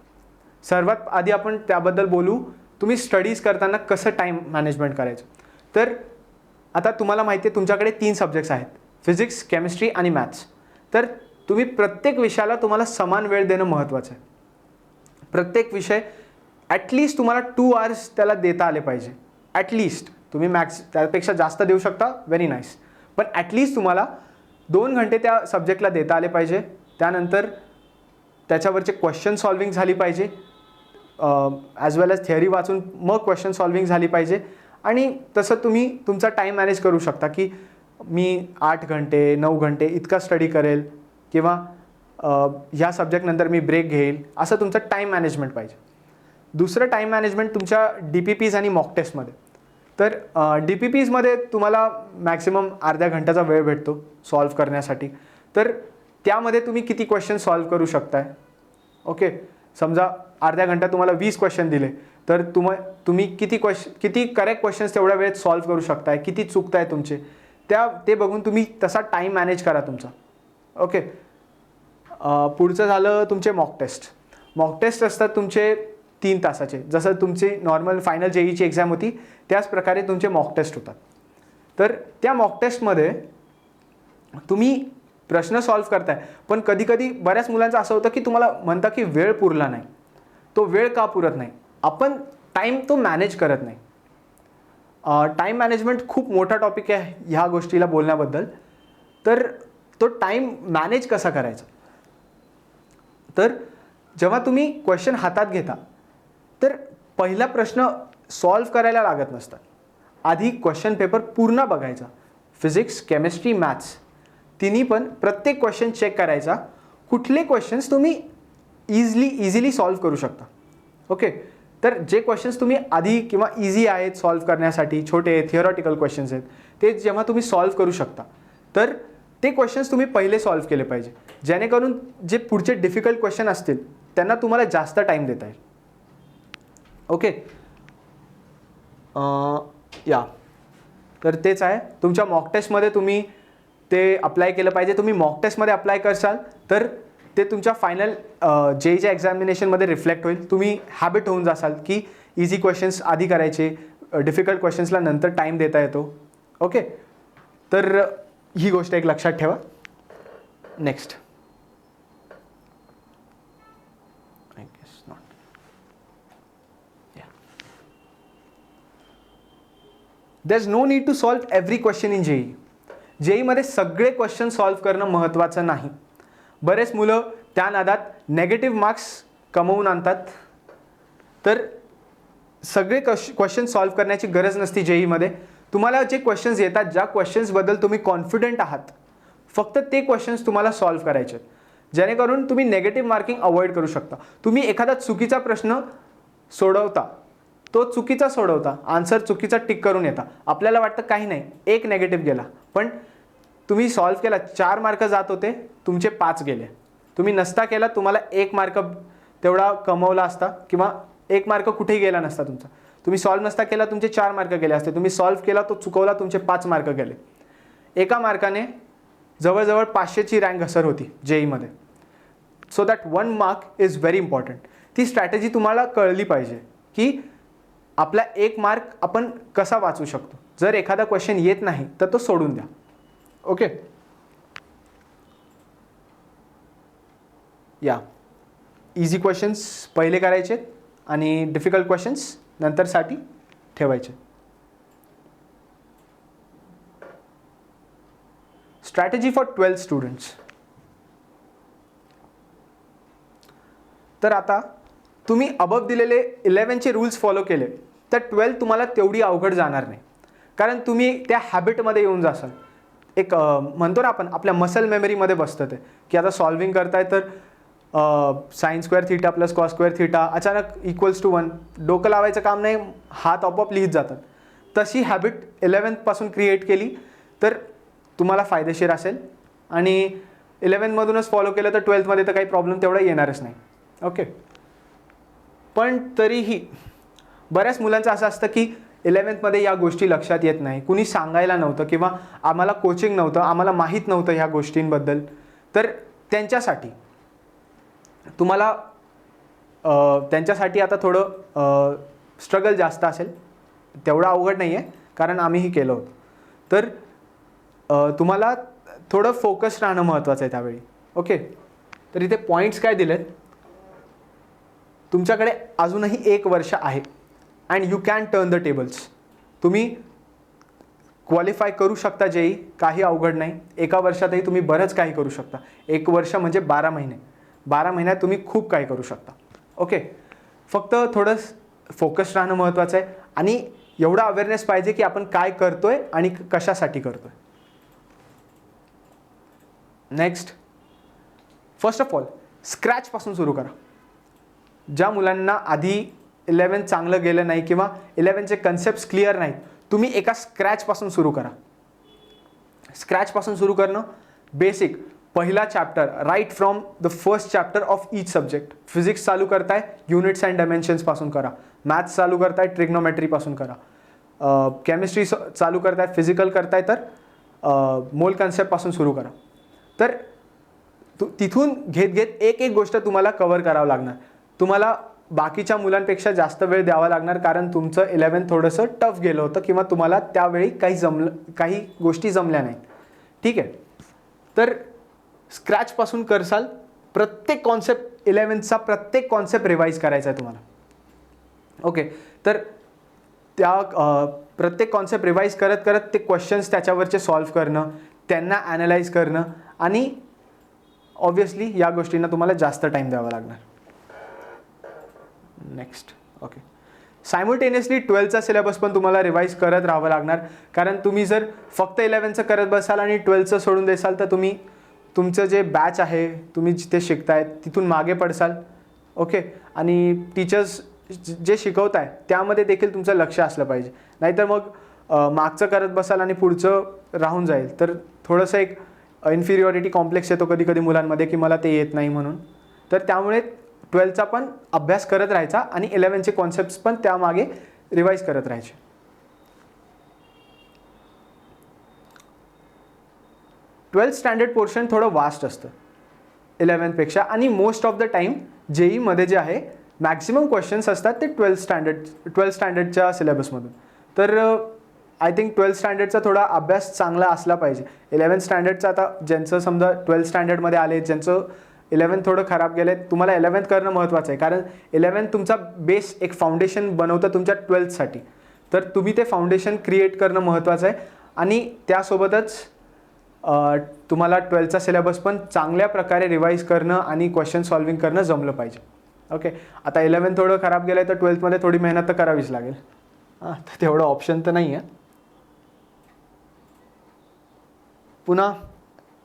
सर्वात आधी आपण त्याबद्दल बोलू. तुम्ही स्टडीज करताना कसं टाईम मॅनेजमेंट करायचं. तर आता तुम्हाला माहिती आहे तुमच्याकडे 3 सब्जेक्ट्स आहेत, फिजिक्स, केमिस्ट्री आणि मॅथ्स. तर तुम्ही प्रत्येक विषयाला तुम्हाला समान वेळ देणं महत्त्वाचं आहे. प्रत्येक विषय ॲटलिस्ट तुम्हाला 2 आवर्स त्याला देता आले पाहिजे. ॲटलिस्ट तुम्ही मॅक्स त्यापेक्षा जास्त देऊ शकता, व्हेरी नाईस, पण ॲटलिस्ट तुम्हाला 2 घंटे त्या सब्जेक्टला देता आले पाहिजे. त्यानंतर त्याच्यावरचे क्वेश्चन सॉल्विंग झाली पाहिजे, ॲज वेल ॲज थिअरी वाचून मग क्वेश्चन सॉल्विंग झाली पाहिजे. आणि तसं तुम्ही तुमचा टाईम मॅनेज करू शकता की मी 8 घंटे 9 घंटे इतका स्टडी करेल किंवा ह्या सब्जेक्टनंतर मी ब्रेक घेईल, असं तुमचं टाईम मॅनेजमेंट पाहिजे. दुसरं टाईम मॅनेजमेंट तुमच्या DPPs आणि मॉक टेस्टमध्ये. तर DPPsमध्ये तुम्हाला मॅक्सिमम अर्ध्या घंट्याचा वेळ भेटतो सॉल्व्ह करण्यासाठी. तर त्यामध्ये तुम्ही किती क्वेश्चन सॉल्व्ह करू शकताय. ओके, समजा अर्ध्या घंट्यात तुम्हाला 20 क्वेश्चन दिले, तर तुम्ही किती करेक्ट क्वेश्चन्स तेवढ्या वेळेत सॉल्व्ह करू शकताय, किती चुकताय तुमचे, ते बघून तुम्ही तसा टाईम मॅनेज करा तुमचा. ओके, पुढचं झालं तुमचे मॉक टेस्ट असतात तुमचे 3 तासाचे. जसं तुमची नॉर्मल फायनल JEEची एक्झाम होती त्याच प्रकारे तुमचे मॉक टेस्ट होतात. तर त्या मॉक टेस्टमध्ये तुम्ही प्रश्न सॉल्व्ह करताय, पण कधी बऱ्याच मुलांचं असं होतं की तुम्हाला म्हणता की वेळ पुरला नाही. तो वेळ का पुरत नाही, आपण टाईम तो मॅनेज करत नाही. टाईम मॅनेजमेंट खूप मोठा टॉपिक आहे ह्या गोष्टीला बोलण्याबद्दल. तर तो टाईम मॅनेज कसा करायचा, तर जेव्हा तुम्ही क्वेश्चन हातात घेता तर पहिला प्रश्न सॉल्व्ह करायला लागत नसतात. आधी क्वेश्चन पेपर पूर्ण बघायचा, फिजिक्स, केमिस्ट्री, मॅथ्स तिन्ही पण प्रत्येक क्वेश्चन चेक करायचा, कुठले क्वेश्चन्स तुम्ही इझिली सॉल्व्ह करू शकता. ओके, तर जे क्वेश्चन्स तुम्ही आधी किंवा इझी आहेत सॉल्व्ह करण्यासाठी, छोटे थिअरॉटिकल क्वेश्चन्स आहेत, ते जेव्हा तुम्ही सॉल्व्ह करू शकता तर ते क्वेश्चन्स तुम्ही पहिले सॉल्व्ह केले पाहिजे, जेणेकरून जे पुढचे डिफिकल्ट क्वेश्चन असतील त्यांना तुम्हाला जास्त टाईम देता येईल. ओके, तर तेच आहे. तुमच्या मॉक टेस्टमध्ये तुम्ही ते अप्लाय केलं पाहिजे. तुम्ही मॉक टेस्टमध्ये अप्लाय करसाल तर ते तुमच्या फायनल JEEच्या एक्झामिनेशनमध्ये रिफ्लेक्ट होईल. तुम्ही हॅबिट होऊन जासाल की इझी क्वेश्चन्स आधी करायचे, डिफिकल्ट क्वेश्चन्सला नंतर टाईम देता येतो. ओके, तर ही गोष्ट एक लक्षात ठेवा. Next, there's no need to solve every question in JEE. JEEमध्ये सगळे क्वेश्चन सॉल्व्ह करणं महत्त्वाचं नाही. बरेच मुलं त्या नादात नेगेटिव्ह मार्क्स कमवून आणतात. तर सगळे क्वेश्चन सॉल्व्ह करण्याची गरज नसती JEEमध्ये. तुम्हाला जे क्वेश्चन्स येतात, ज्या क्वेश्चन्सबद्दल तुम्ही कॉन्फिडंट आहात, फक्त ते क्वेश्चन्स तुम्हाला सॉल्व्ह करायचे. जेणेकरून तुम्ही नेगेटिव्ह मार्किंग अवॉइड करू शकता. तुम्ही एखादा चुकीचा प्रश्न सोडवता, तो चुकीचा सोडवता, आन्सर चुकीचा टिक करून येता, आपल्याला वाटतं काही नाही, एक नेगेटिव्ह गेला, पण तुम्ही सॉल्व्ह केला, 4 मार्क जात होते, तुमचे 5 गेले. तुम्ही नसता केला, तुम्हाला 1 मार्क तेवढा कमवला असता, किंवा 1 मार्क कुठेही गेला नसता तुमचा. तुम्ही सॉल्व्ह नसता केला, तुमचे 4 मार्क गेले असते. तुम्ही सॉल्व्ह केला, तो चुकवला, तुमचे 5 मार्क गेले. एका मार्काने जवळजवळ 500ची रँक घसर होती जेईमध्ये. So that 1 mark is very important. ती स्ट्रॅटेजी तुम्हाला कळली पाहिजे की आपला 1 मार्क आपण कसा वाचू शकतो. जर एखादा क्वेश्चन येत नाही तर तो सोडून द्या. ओके, या इझी क्वेश्चन्स पहिले करायचे आणि डिफिकल्ट क्वेश्चन्स नंतरसाठी ठेवायचे. Strategy for 12th students. तर आता तुम्ही अबव दिलेले 11चे रूल्स फॉलो केले तर 12th तुम्हाला तेवढी अवघड जाणार नाही, कारण तुम्ही त्या हॅबिटमध्ये येऊन जासाल. एक म्हणतो ना आपण, आपल्या मसल मेमरीमध्ये बसतं ते, की आता सॉल्विंग करताय तर sine square theta plus cos square theta अचानक =1, डोकं लावायचं काम नाही, हात आपोआप लिहित जातात. तशी हॅबिट 11th पासून क्रिएट केली तर तुम्हाला फायदेशीर असेल, आणि 11मधूनच फॉलो केलं तर 12thमध्ये तर काही प्रॉब्लेम तेवढा येणारच नाही. ओके, पण तरीही बऱ्याच मुलांचं असं असतं की 11thमध्ये या गोष्टी लक्षात येत नाही, कुणी सांगायला नव्हतं, किंवा आम्हाला कोचिंग नव्हतं, आम्हाला माहीत नव्हतं ह्या गोष्टींबद्दल. तर त्यांच्यासाठी तुम्हाला त्यांच्यासाठी आता थोडं स्ट्रगल जास्त असेल, तेवढं अवघड नाही आहे, कारण आम्हीही केलं होतं. तर तुम्हाला थोडं फोकस राहणं महत्त्वाचं आहे त्यावेळी. ओके, तर इथे पॉईंट्स काय दिलेत, तुमच्याकडे अजूनही 1 वर्ष आहे and you can turn the tables. तुम्ही क्वालिफाय करू शकता जेई, काही अवघड नाही. एका वर्षातही तुम्ही बरंच काही करू शकता. 1 वर्ष म्हणजे 12 महिने, 12 महिन्यात तुम्ही खूप काही करू शकता. ओके, फक्त थोडं फोकस राहणं महत्त्वाचं आहे, आणि एवढा अवेअरनेस पाहिजे की आपण काय करतोय आणि कशासाठी करतोय. नेक्स्ट, फर्स्ट ऑफ ऑल स्क्रॅचपासून सुरू करा. ज्या मुलांना आधी 11th चांगलं गेलं नाही, किंवा 11चे कन्सेप्ट्स क्लिअर नाहीत, तुम्ही एका स्क्रॅचपासून सुरू करा. स्क्रॅचपासून सुरू करणं बेसिक, पहिला chapter right from the first chapter of each subject. Physics चालू करताय, युनिट्स अँड डायमेन्शन्सपासून करा. मॅथ्स चालू करताय, ट्रिग्नोमेट्रीपासून करा. केमिस्ट्री चालू करताय, फिजिकल करताय तर मोल कन्सेप्टपासून सुरू करा. तर तिथून घेत घेत एक गोष्ट तुम्हाला कव्हर करावं लागणार. तुम्हाला बाकीच्या मुलांपेक्षा जास्त वेळ द्यावा लागणार, कारण तुमचं 11th थोडंसं टफ गेलं होतं, किंवा तुम्हाला त्यावेळी काही गोष्टी जमल्या नाहीत. ठीक आहे, तर स्क्रॅचपासून करसाल. प्रत्येक कॉन्सेप्ट 11thचा प्रत्येक कॉन्सेप्ट रिवाईज करायचा आहे तुम्हाला. ओके, तर त्या प्रत्येक कॉन्सेप्ट रिवाईज करत करत ते क्वेश्चन्स त्याच्यावरचे सॉल्व्ह करणं, त्यांना ॲनालाइज करणं, आणि ऑब्व्हियसली या गोष्टींना तुम्हाला जास्त टाईम द्यावा लागणार. नेक्स्ट, ओके, सायमल्टेनियसली 12thचा सिलेबस पण तुम्हाला रिवाईज करत राहावं लागणार, कारण तुम्ही जर फक्त 11चं करत बसाल आणि 12चं सोडून देसाल तर तुम्ही तुमचं जे बॅच आहे, तुम्ही जिथे शिकताय तिथून मागे पडसाल. ओके, आणि टीचर्स जे शिकवताय त्यामध्ये देखील तुमचं लक्ष असलं पाहिजे, नाहीतर मग मागचं करत बसाल आणि पुढचं राहून जाईल. तर थोडंसं एक इन्फिरियॉरिटी कॉम्प्लेक्स येतो कधी कधी मुलांमध्ये की मला ते येत नाही म्हणून. तर त्यामुळे 12thचा पण अभ्यास करत राहायचा आणि 11चे कॉन्सेप्ट्स पण त्यामागे रिवाईज करत राहायचे. ट्वेल्थ स्टँडर्ड पोर्शन थोडं वास्ट असतं 11पेक्षा, आणि मोस्ट ऑफ द टाईम जेईमध्ये जे आहे मॅक्सिमम क्वेश्चन्स असतात ते 12th स्टँडर्डच्या सिलेबसमधून. तर आय थिंक 12th स्टँडर्डचा थोडा अभ्यास चांगला असला पाहिजे. 11th स्टँडर्डचा आता ज्यांचं समजा 12th स्टँडर्डमध्ये आले, ज्यांचं 11th थोडं खराब गेलं, तुम्हाला 11th करणं महत्त्वाचं आहे, कारण 11th तुमचा बेस एक फाउंडेशन बनवतं तुमच्या 12thसाठी. तर तुम्ही ते फाउंडेशन क्रिएट करणं महत्त्वाचं आहे, आणि त्यासोबतच तुम्हाला 12thचा सिलेबस पण चांगल्या प्रकारे रिवाईज करणं आणि क्वेश्चन सॉल्विंग करणं जमलं पाहिजे. ओके, आता 11th थोडं खराब गेलं आहे तर 12thमध्ये थोडी मेहनत तर करावीच लागेल. तर तेवढं ऑप्शन तर नाही आहे. पुन्हा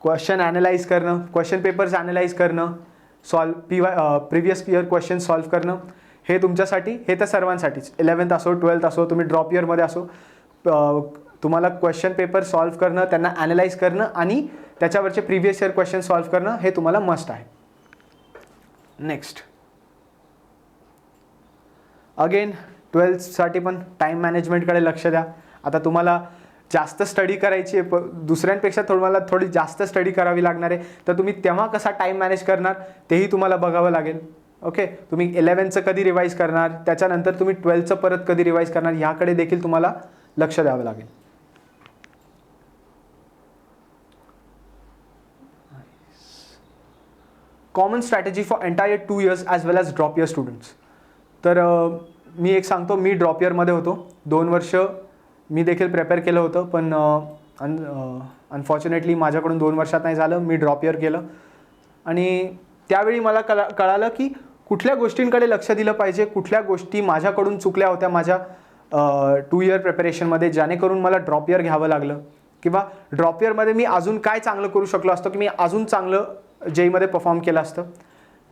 क्वेश्चन ॲनालाइज करणं, क्वेश्चन पेपर्स ॲनालाइज करणं, प्रिव्हियस इयर क्वेश्चन सॉल्व्ह करणं, हे तुमच्यासाठी, हे तर सर्वांसाठीच, 11th असो 12th असो, तुम्ही ड्रॉप इयरमध्ये असो, तुम्हाला क्वेश्चन पेपर सॉल्व्ह करणं, त्यांना ॲनालाइज करणं आणि त्याच्यावरचे प्रिव्हियस इयर क्वेश्चन सॉल्व्ह करणं हे तुम्हाला मस्ट आहे. नेक्स्ट अगेन 12thसाठी पण टाईम मॅनेजमेंटकडे लक्ष द्या. आता तुम्हाला जास्त स्टडी करायची आहे, दुसऱ्यांपेक्षा तुम्हाला थोडी जास्त स्टडी करावी लागणार आहे, तर तुम्ही तेव्हा कसा टाईम मॅनेज करणार तेही तुम्हाला बघावं लागेल. ओके, तुम्ही 11thचं कधी रिवाईज करणार, त्याच्यानंतर तुम्ही 12thचं परत कधी रिवाईज करणार, ह्याकडे देखील तुम्हाला लक्ष द्यावं लागेल. Common strategy for entire 2 years as well as drop year students. तर मी एक सांगतो, मी ड्रॉप इयरमध्ये होतो 2 वर्ष, मी देखील प्रिपेअर केलं होतं, पण अनफॉर्च्युनेटली माझ्याकडून 2 वर्षात नाही झालं, मी ड्रॉप इयर केलं. आणि त्यावेळी मला कळालं की कुठल्या गोष्टींकडे लक्ष दिलं पाहिजे, कुठल्या गोष्टी माझ्याकडून चुकल्या होत्या माझ्या 2 year प्रिपरेशनमध्ये, जेणेकरून मला ड्रॉप इयर घ्यावं लागलं, किंवा ड्रॉप इयरमध्ये मी अजून काय चांगलं करू शकलो असतो की मी अजून चांगलं जेईमध्ये परफॉर्म केलं असतं.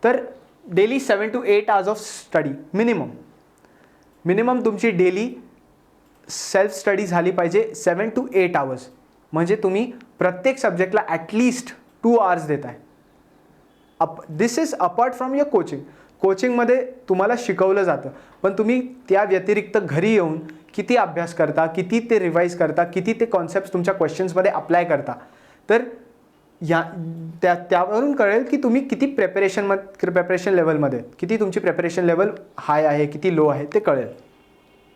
तर daily 7 to 8 hours of study minimum तुमची डेली सेल्फ स्टडी झाली पाहिजे 7 to 8 hours. म्हणजे तुम्ही प्रत्येक सब्जेक्टला ॲटलिस्ट 2 hours देताय. This is apart from your coaching. कोचिंगमध्ये तुम्हाला शिकवलं जातं, पण तुम्ही त्या व्यतिरिक्त घरी येऊन किती अभ्यास करता, किती ते रिवाईज करता, किती ते कॉन्सेप्ट तुमच्या क्वेश्चन्समध्ये अप्लाय करता, तर त्यावरून कळेल की तुम्ही किती प्रिपरेशन लेवलमध्ये, किती तुमची प्रिपरेशन लेवल हाय आहे, किती लो आहे ते कळेल.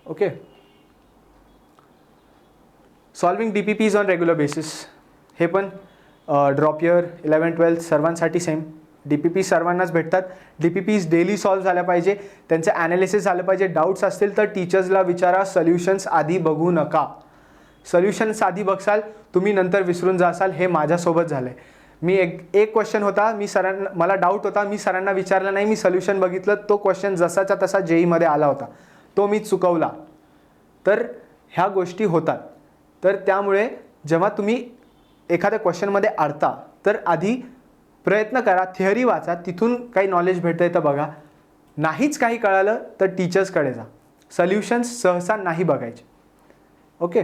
Okay, solving DPPs on regular basis, हे पण ड्रॉप इयर 11th 12th सर्वांसाठी सेम. DPP सर्वांनाच भेटतात. DPPs डेली सॉल्व्ह झाल्या पाहिजे, त्यांचं ॲनालिसिस झालं पाहिजे. डाऊट्स असतील तर टीचर्सला विचारा, सोल्युशन्स आधी बघू नका. सोल्युशन्स आधी बघसाल तुम्ही, नंतर विसरून जासाल. हे माझ्यासोबत झालं आहे. मी एक क्वेश्चन होता, मला डाऊट होता, मी सरांना विचारलं नाही, मी सोल्युशन बघितलं, तो क्वेश्चन जसाच्या तसा जेईमध्ये आला होता, तो मी चुकवला. तर ह्या गोष्टी होतात. तर त्यामुळे जेव्हा तुम्ही एखाद्या क्वेश्चनमध्ये अडता, तर आधी प्रयत्न करा, थिअरी वाचा, तिथून काही नॉलेज भेटतंय तर बघा. नाहीच काही कळालं तर टीचर्सकडे जा. सोल्युशन्स सहसा नाही बघायचे. ओके,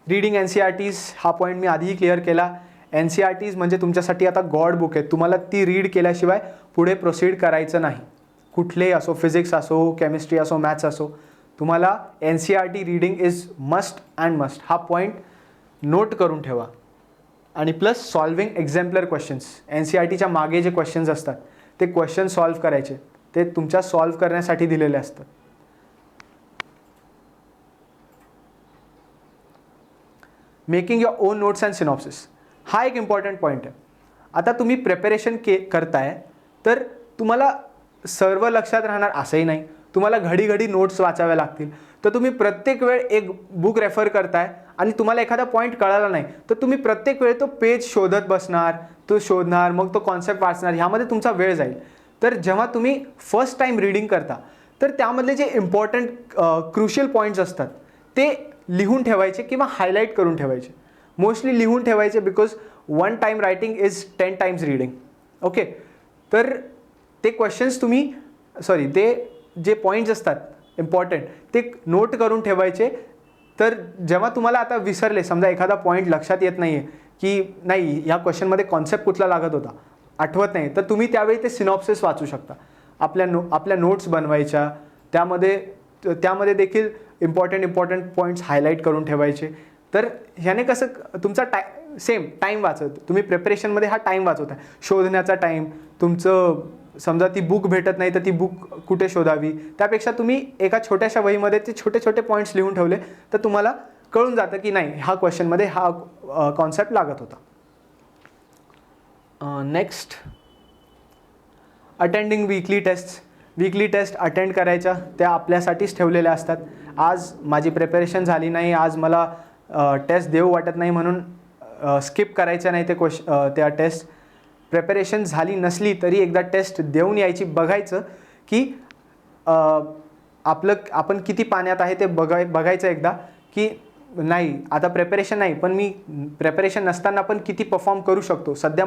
रीडिंग NCERTs, हा पॉईंट मी आधीही क्लिअर केला. NCERTs म्हणजे तुमच्यासाठी आता गॉड बुक आहे. तुम्हाला ती रीड केल्याशिवाय पुढे प्रोसीड करायचं नाही. कुठलेही असो, फिजिक्स असो, केमिस्ट्री असो, मॅथ्स असो, तुम्हाला NCERT reading is must and must. हा पॉईंट नोट करून ठेवा. आणि प्लस सॉल्विंग एक्झाम्पलर क्वेश्चन्स, NCERTच्या मागे जे क्वेश्चन्स असतात ते क्वेश्चन सॉल्व्ह करायचे, ते तुमच्या सॉल्व्ह करण्यासाठी दिलेले असतात. Making your on notes and synopsis, हा एक इम्पॉर्टंट पॉईंट आहे. आता तुम्ही प्रिपरेशन करताय, तर तुम्हाला सर्व लक्षात राहणार असंही नाही. तुम्हाला घडी घडी नोट्स वाचाव्या लागतील. तर तुम्ही प्रत्येक वेळ एक बुक रेफर करताय आणि तुम्हाला एखादा पॉईंट कळाला नाही, तर तुम्ही प्रत्येक वेळ तो पेज शोधत बसणार, तो शोधणार, मग तो कॉन्सेप्ट वाचणार, ह्यामध्ये तुमचा वेळ जाईल. तर जेव्हा तुम्ही फर्स्ट टाईम रीडिंग करता, तर त्यामधले जे इम्पॉर्टंट क्रुशियल पॉईंट्स असतात ते लिहून ठेवायचे किंवा हायलाईट करून ठेवायचे. मोस्टली लिहून ठेवायचे, because 1 time writing is 10 times reading. Okay, तर ते क्वेश्चन्स ते जे पॉईंट्स असतात इम्पॉर्टंट, ते नोट करून ठेवायचे. तर जेव्हा तुम्हाला आता विसरले, समजा एखादा पॉईंट लक्षात येत नाही आहे, की नाही ह्या क्वेश्चनमध्ये कॉन्सेप्ट कुठला लागत होता, आठवत नाही, तर तुम्ही त्यावेळी ते सिनॉप्सिस वाचू शकता. आपल्या नोट्स बनवायच्या, त्यामध्ये देखील इम्पॉर्टंट पॉईंट्स हायलाईट करून ठेवायचे. तर ह्याने कसं तुमचा टाईम वाचत, तुम्ही प्रिपरेशनमध्ये हा टाईम वाचवता, शोधण्याचा टाईम. तुमचं समजा ती बुक भेटत नाही, तर ती बुक कुठे शोधावी, त्यापेक्षा तुम्ही एका छोट्याशा वहीमध्ये ते छोटे छोटे पॉईंट्स लिहून ठेवले, तर तुम्हाला कळून जातं की नाही हा क्वेश्चनमध्ये हा कॉन्सेप्ट लागत होता. Next, attending weekly test attend करायच्या, त्या आपल्यासाठीच ठेवलेल्या असतात. आज माझी प्रिपरेशन झाली नाही, आज मला टेस्ट देऊ वाटत नाही, म्हणून स्किप करायचं नाही त्या टेस्ट. प्रिपरेशन झाली नसली तरी एकदा टेस्ट देऊन यायची, बघायचं की आपण किती पाण्यात आहे ते बघायचं एकदा, की नाही आता प्रेपरेशन नाही, पण मी प्रेपरेशन नसताना पण किती परफॉर्म करू शकतो, सध्या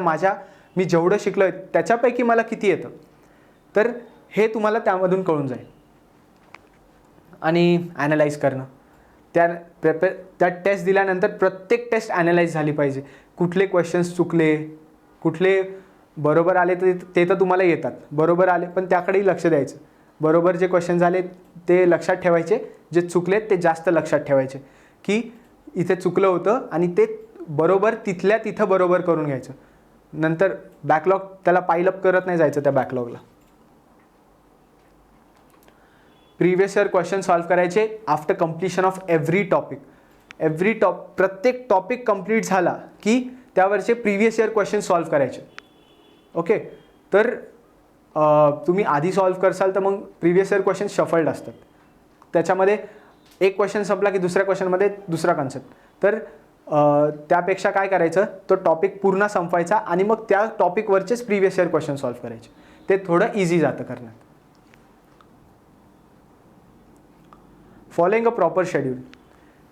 मी जेवढं शिकलो आहे त्याच्यापैकी मला किती येतं, तर हे तुम्हाला त्यामधून कळून जाईल. आणि ॲनालाइज करणं, त्या टेस्ट दिल्यानंतर प्रत्येक टेस्ट ॲनालाइज झाली पाहिजे. कुठले क्वेश्चन्स चुकले, कुठले बरोबर आले ते तर तुम्हाला येतात, बरोबर आले पण त्याकडेही लक्ष द्यायचं. बरोबर जे क्वेश्चन झाले ते लक्षात ठेवायचे, जे चुकले ते जास्त लक्षात ठेवायचे, की इथे चुकलं होतं आणि ते बरोबर तिथल्या तिथं बरोबर करून घ्यायचं. नंतर बॅकलॉग त्याला पाईलअप करत नाही जायचं त्या बॅकलॉगला. प्रिव्हियस इयर क्वेश्चन सॉल्व्ह करायचे after completion of every topic. प्रत्येक टॉपिक कंप्लीट झाला की त्यावरचे प्रिव्हियस इयर क्वेश्चन सॉल्व्ह करायचे. ओके, तर तुम्ही आधी सॉल्व्ह करसाल तर मग प्रिव्हियस इयर क्वेश्चन शफल्ड असतात, त्याच्यामध्ये एक क्वेश्चन संपला की दुसऱ्या क्वेश्चनमध्ये दुसरा कन्सेप्ट. तर त्यापेक्षा काय करायचं, तो टॉपिक पूर्ण संपवायचा आणि मग त्या टॉपिकवरचेच प्रिव्हियस इयर क्वेश्चन सॉल्व्ह करायचे. ते थोडं इझी जातं करण्यात. फॉलोइंग अ प्रॉपर शेड्यूल,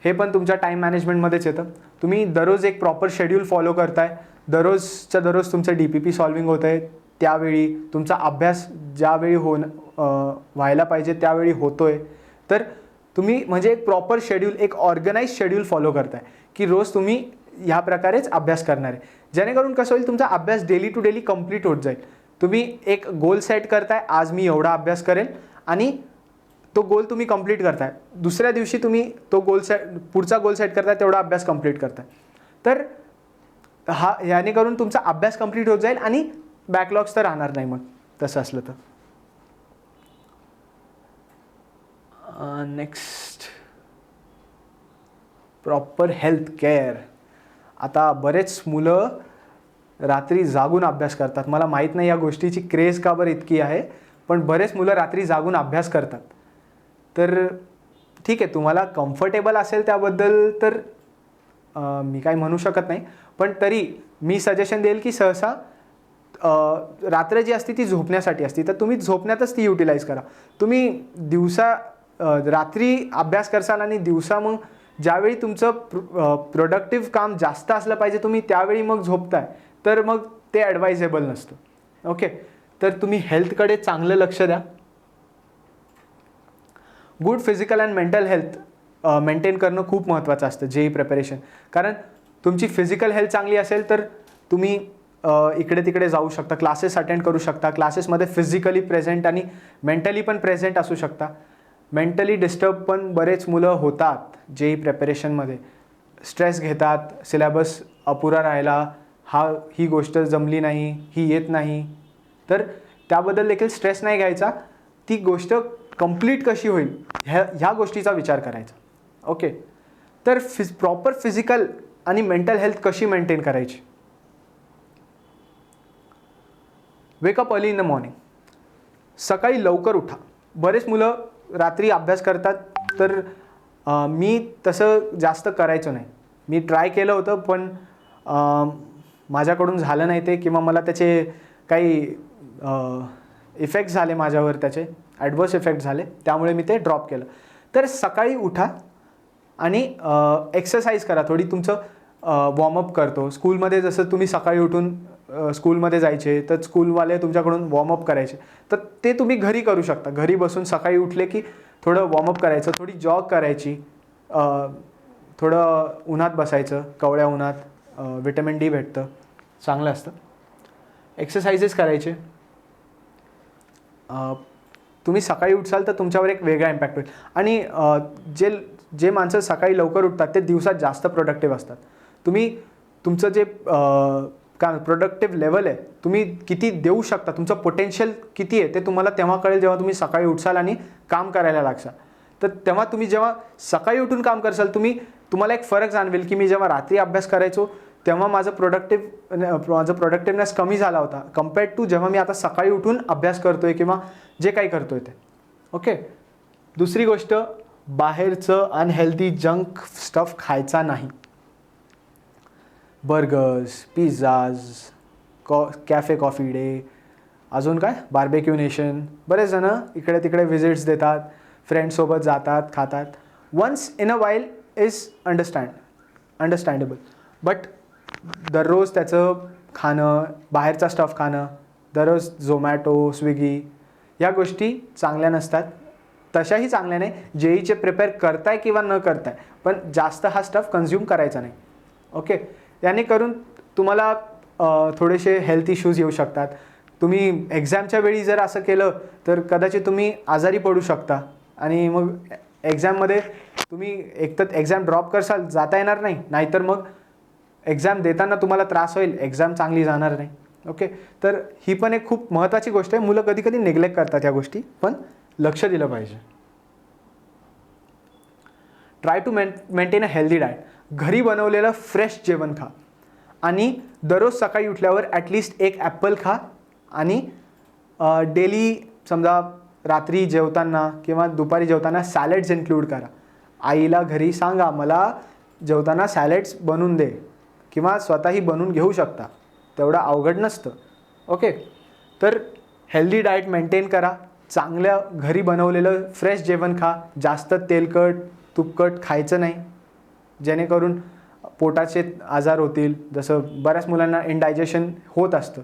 हे पण तुमच्या टाईम मॅनेजमेंटमध्येच येतं. तुम्ही दररोज एक प्रॉपर शेड्यूल फॉलो करताय, दररोजच्या दररोज तुमचं DPP सॉल्विंग होतं आहे, त्यावेळी तुमचा अभ्यास ज्यावेळी व्हायला पाहिजे त्यावेळी होतो आहे. तर तुम्ही म्हणजे एक प्रॉपर शेड्यूल, एक ऑर्गनाइज शेड्यूल फॉलो करताय की रोज तुम्ही ह्या प्रकारेच अभ्यास करणार आहे, जेणेकरून कसं होईल तुमचा अभ्यास डेली टू डेली कंप्लीट होत जाईल. तुम्ही एक गोल सेट करताय, आज मी एवढा अभ्यास करेल आणि तो गोल तुम्ही कंप्लीट करताय, दुसऱ्या दिवशी तुम्ही तो पुढचा गोल सेट करताय, तेवढा अभ्यास कंप्लीट करताय. तर याने करून तुमचा अभ्यास कंप्लीट होत जाईल आणि बॅकलॉग्स तर राहणार नाही मग तसं असलं तर. Next, proper health care. आता बरेच मुलं रात्री जागून अभ्यास करतात. मला माहीत नाही या गोष्टीची क्रेज का बरं इतकी आहे, पण बरेच मुलं रात्री जागून अभ्यास करतात. तर ठीक आहे, तुम्हाला कम्फर्टेबल असेल त्याबद्दल तर मी काही म्हणू शकत नाही, पण तरी मी सजेशन देईल की सहसा रात्र जी असते ती झोपण्यासाठी असते, तर तुम्ही झोपण्यातच ती युटिलाइज करा. तुम्ही रात्री अभ्यास करसाल आणि दिवसा मग ज्यावेळी तुमचं प्रोडक्टिव्ह काम जास्त असलं पाहिजे तुम्ही त्यावेळी मग झोपताय, तर मग ते ॲडवायझेबल नसतं. ओके, तर तुम्ही हेल्थकडे चांगलं लक्ष द्या. Good physical and mental health maintain करणं खूप महत्त्वाचं असतं JEE प्रिपरेशन. कारण तुमची फिजिकल हेल्थ चांगली असेल तर तुम्ही इकडे तिकडे जाऊ शकता, क्लासेस अटेंड करू शकता, क्लासेसमध्ये फिजिकली प्रेझेंट आणि मेंटली पण प्रेझेंट असू शकता. मेंटली डिस्टर्ब पण बरेच मुलं होतात JEE प्रिपरेशनमध्ये, स्ट्रेस घेतात, सिलेबस अपुरा राहिला, ही गोष्ट जमली नाही, ही येत नाही, तर त्याबद्दल देखील स्ट्रेस नाही घ्यायचा. ती गोष्ट कंप्लीट कशी होईल ह्या गोष्टीचा विचार करायचा. ओके, तर प्रॉपर फिजिकल आणि मेंटल हेल्थ कशी मेंटेन करायची. Wake up early in the morning, सकाळी लवकर उठा. बरेच मुलं रात्री अभ्यास करतात, तर मी तसं जास्त करायचो नाही. मी ट्राय केलं होतं पण माझ्याकडून झालं नाही ते, किंवा मला त्याचे काही इफेक्ट झाले माझ्यावर, त्याचे ॲडवर्स इफेक्ट झाले, त्यामुळे मी ते ड्रॉप केलं. तर सकाळी उठा आणि एक्सरसाइज करा थोडी. तुमचं वॉर्मअप करतो स्कूलमध्ये, जसं तुम्ही सकाळी उठून स्कूलमध्ये जायचे तर स्कूलवाले तुमच्याकडून वॉर्मअप करायचे, तर ते तुम्ही घरी करू शकता. घरी बसून सकाळी उठले की थोडं वॉर्मअप करायचं, थोडी जॉग करायची, थोडं उन्हात बसायचं, कवळ्या उन्हात, विटॅमिन D भेटतं, चांगलं असतं. एक्सरसाइजेस करायचे. तुम्ही सकाळी उठाल तर तुमच्यावर एक वेगळा इम्पॅक्ट होईल. आणि जे माणसं सकाळी लवकर उठतात ते दिवसात जास्त प्रोडक्टिव्ह असतात. तुमचं जे काय प्रोडक्टिव्ह लेवल आहे, तुम्ही किती देऊ शकता, तुमचं पोटेन्शियल किती आहे ते तुम्हाला तेव्हा कळेल जेव्हा तुम्ही सकाळी उठाल आणि काम करायला लागसाल. तर तेव्हा तुम्ही जेव्हा सकाळी उठून काम करसाल तुम्हाला एक फरक जाणवेल की मी जेव्हा रात्री अभ्यास करायचो तेव्हा माझं प्रोडक्टिव्हनेस कमी झाला होता कम्पेअर्ड टू जेव्हा मी आता सकाळी उठून अभ्यास करतोय किंवा जे काही करतोय ते. ओके, दुसरी गोष्ट, बाहेरचं अनहेल्दी जंक स्टफ खायचा नाही. Burgers, pizzas, cafe coffee day, अजून काय बार्बेक्यू नेशन, बरेच जण इकडे तिकडे व्हिजिट्स देतात, फ्रेंड्ससोबत जातात, खातात. Once in a while is understandable, but दररोज त्याचं खाणं, बाहेरचा स्टफ खाणं, दररोज झोमॅटो, स्विगी या गोष्टी चांगल्या नसतात. तशाही चांगल्या नाही, जेईचे प्रिपेअर करताय किंवा न करताय, पण जास्त हा स्टफ कन्झ्युम करायचा नाही. ओके, याने करून तुम्हाला थोडेसे हेल्थ इश्यूज येऊ शकतात. तुम्ही एक्झामच्या वेळी जर असं केलं तर कदाचित तुम्ही आजारी पडू शकता आणि मग एक्झाममध्ये तुम्ही एकतर एक्झाम ड्रॉप करसाल, जाता येणार नाही, नाहीतर मग एक्झाम देताना तुम्हाला त्रास होईल, एक्झाम चांगली जाणार नाही. ओके, तर ही पण एक खूप महत्त्वाची गोष्ट आहे. मुलं कधी कधी निग्लेक्ट करतात ह्या गोष्टी, पण लक्ष दिलं पाहिजे. Try to maintain a healthy diet. घरी बनवलेलं फ्रेश जेवण खा आणि दररोज सकाळी उठल्यावर ॲटलिस्ट एक ॲपल खा आणि डेली समजा रात्री जेवताना किंवा दुपारी जेवताना सॅलड्स इन्क्लूड करा. आईला घरी सांगा मला जेवताना सॅलड्स बनवून दे किंवा स्वतःही बनवून घेऊ शकता, तेवढं अवघड नसतं. ओके, तर हेल्दी डाएट मेंटेन करा, चांगल्या घरी बनवलेलं फ्रेश जेवण खा, जास्त तेलकट तुपकट खायचं नाही जेणेकरून पोटाचे आजार होतील. जसं बऱ्याच मुलांना इनडायजेशन होत असतं,